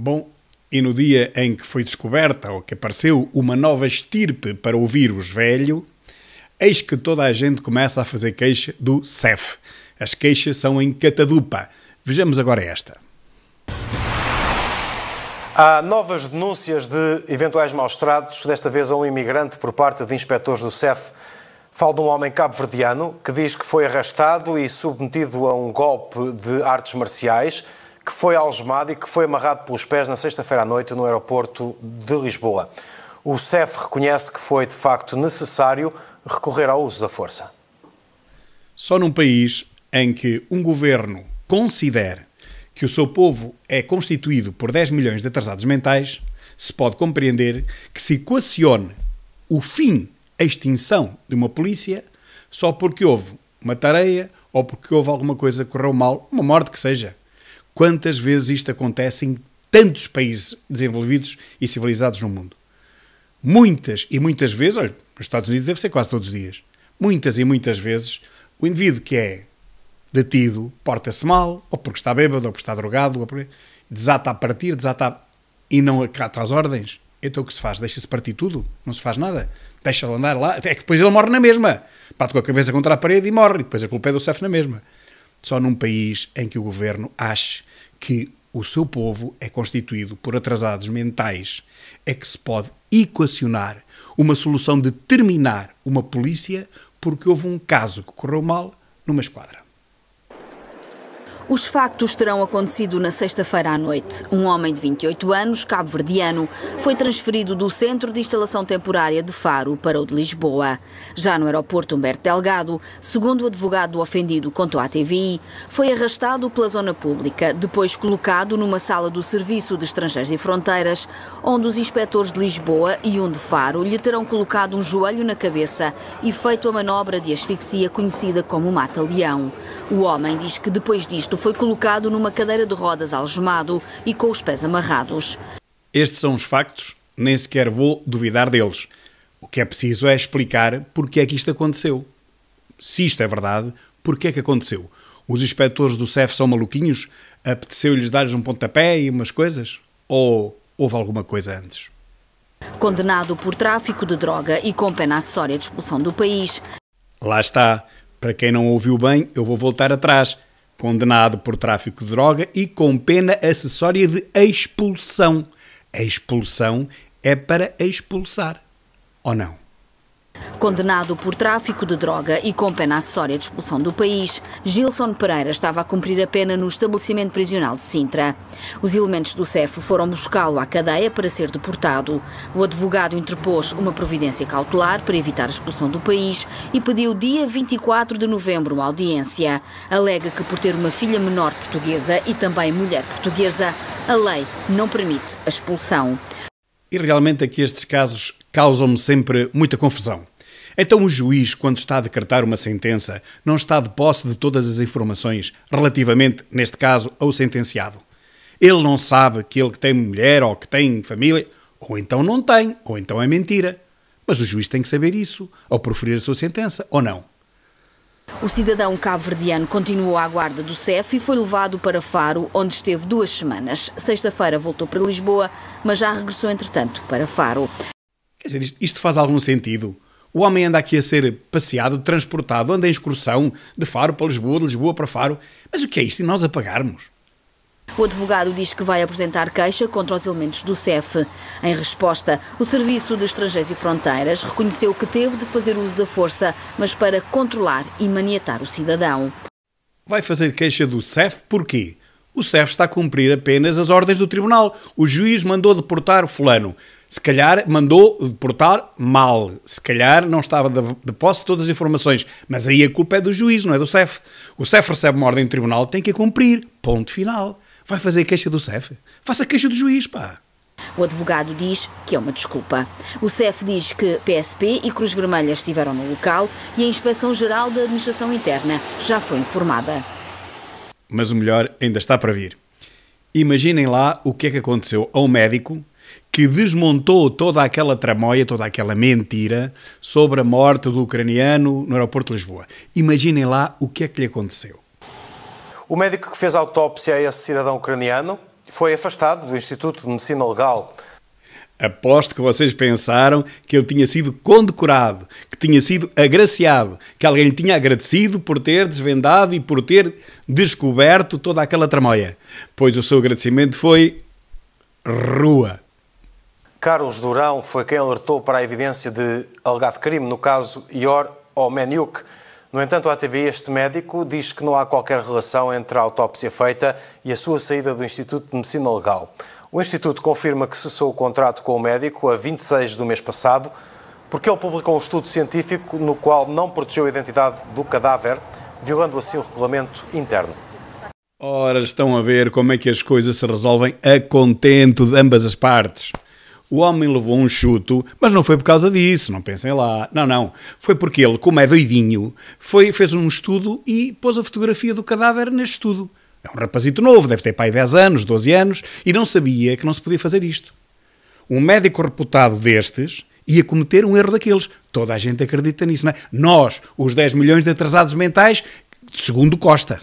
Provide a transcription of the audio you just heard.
Bom, e no dia em que foi descoberta ou que apareceu uma nova estirpe para o vírus velho, eis que toda a gente começa a fazer queixa do CEF. As queixas são em catadupa. Vejamos agora esta. Há novas denúncias de eventuais maus-tratos, desta vez a um imigrante por parte de inspectores do CEF. Falo de um homem cabo-verdiano que diz que foi arrastado e submetido a um golpe de artes marciais, que foi algemado e que foi amarrado pelos pés na sexta-feira à noite no aeroporto de Lisboa. O CEF reconhece que foi de facto necessário recorrer ao uso da força. Só num país em que um governo considera que o seu povo é constituído por 10 milhões de atrasados mentais, se pode compreender que se equacione o fim, a extinção de uma polícia só porque houve uma tareia ou porque houve alguma coisa que correu mal, uma morte que seja. Quantas vezes isto acontece em tantos países desenvolvidos e civilizados no mundo? Muitas e muitas vezes, olha, nos Estados Unidos deve ser quase todos os dias, muitas e muitas vezes o indivíduo que é detido porta-se mal, ou porque está bêbado, ou porque está drogado, ou porque desata a partir, e não acata as ordens. Então o que se faz? Deixa-se partir tudo? Não se faz nada? Deixa-lo andar lá? É que depois ele morre na mesma. Bate com a cabeça contra a parede e morre. E depois a culpa é do CEF na mesma. Só num país em que o governo ache que o seu povo é constituído por atrasados mentais é que se pode equacionar uma solução de terminar uma polícia porque houve um caso que correu mal numa esquadra. Os factos terão acontecido na sexta-feira à noite. Um homem de 28 anos, cabo-verdiano, foi transferido do Centro de Instalação Temporária de Faro para o de Lisboa. Já no aeroporto Humberto Delgado, segundo o advogado do ofendido contou à TVI, foi arrastado pela zona pública, depois colocado numa sala do Serviço de Estrangeiros e Fronteiras, onde os inspectores de Lisboa e um de Faro lhe terão colocado um joelho na cabeça e feito a manobra de asfixia conhecida como mata-leão. O homem diz que depois disto foi colocado numa cadeira de rodas algemado e com os pés amarrados. Estes são os factos, nem sequer vou duvidar deles. O que é preciso é explicar porque é que isto aconteceu. Se isto é verdade, porque é que aconteceu? Os inspectores do CEF são maluquinhos? Apeteceu-lhes dar-lhes um pontapé e umas coisas? Ou houve alguma coisa antes? Condenado por tráfico de droga e com pena acessória de expulsão do país. Lá está. Para quem não ouviu bem, eu vou voltar atrás. Condenado por tráfico de droga e com pena acessória de expulsão. A expulsão é para expulsar, ou não? Condenado por tráfico de droga e com pena acessória de expulsão do país, Gilson Pereira estava a cumprir a pena no estabelecimento prisional de Sintra. Os elementos do CEF foram buscá-lo à cadeia para ser deportado. O advogado interpôs uma providência cautelar para evitar a expulsão do país e pediu dia 24 de novembro uma audiência. Alega que por ter uma filha menor portuguesa e também mulher portuguesa, a lei não permite a expulsão. E realmente aqui estes casos causam-me sempre muita confusão. Então o juiz, quando está a decretar uma sentença, não está de posse de todas as informações relativamente, neste caso, ao sentenciado. Ele não sabe que ele que tem mulher ou que tem família, ou então não tem, ou então é mentira. Mas o juiz tem que saber isso, ao proferir a sua sentença, ou não? O cidadão cabo-verdiano continuou à guarda do CEF e foi levado para Faro, onde esteve 2 semanas. Sexta-feira voltou para Lisboa, mas já regressou, entretanto, para Faro. Quer dizer, isto faz algum sentido? O homem anda aqui a ser passeado, transportado, anda em excursão de Faro para Lisboa, de Lisboa para Faro. Mas o que é isto? E nós a pagarmos? O advogado diz que vai apresentar queixa contra os elementos do CEF. Em resposta, o Serviço de Estrangeiros e Fronteiras reconheceu que teve de fazer uso da força, mas para controlar e maniatar o cidadão. Vai fazer queixa do CEF porquê? O CEF está a cumprir apenas as ordens do tribunal. O juiz mandou deportar fulano. Se calhar mandou deportar mal. Se calhar não estava de posse de todas as informações. Mas aí a culpa é do juiz, não é do CEF. O CEF recebe uma ordem do tribunal, tem que a cumprir. Ponto final. Vai fazer queixa do CEF? Faça queixa do juiz, pá. O advogado diz que é uma desculpa. O CEF diz que PSP e Cruz Vermelha estiveram no local e a Inspeção-Geral da Administração Interna já foi informada. Mas o melhor ainda está para vir. Imaginem lá o que é que aconteceu a um médico que desmontou toda aquela tramóia, toda aquela mentira sobre a morte do ucraniano no aeroporto de Lisboa. Imaginem lá o que é que lhe aconteceu. O médico que fez a autópsia a esse cidadão ucraniano foi afastado do Instituto de Medicina Legal. Aposto que vocês pensaram que ele tinha sido condecorado, que tinha sido agraciado, que alguém lhe tinha agradecido por ter desvendado e por ter descoberto toda aquela tramóia. Pois o seu agradecimento foi rua. Carlos Durão foi quem alertou para a evidência de alegado crime no caso Ior Omeniuk. No entanto, à TV, este médico diz que não há qualquer relação entre a autópsia feita e a sua saída do Instituto de Medicina Legal. O Instituto confirma que cessou o contrato com o médico a 26 do mês passado, porque ele publicou um estudo científico no qual não protegeu a identidade do cadáver, violando assim o regulamento interno. Ora, estão a ver como é que as coisas se resolvem a contento de ambas as partes. O homem levou um chuto, mas não foi por causa disso, não pensem lá. Não. Foi porque ele, como é doidinho, fez um estudo e pôs a fotografia do cadáver neste estudo. É um rapazito novo, deve ter pai 10 anos, 12 anos, e não sabia que não se podia fazer isto. Um médico reputado destes ia cometer um erro daqueles. Toda a gente acredita nisso, não é? Nós, os 10 milhões de atrasados mentais, segundo Costa.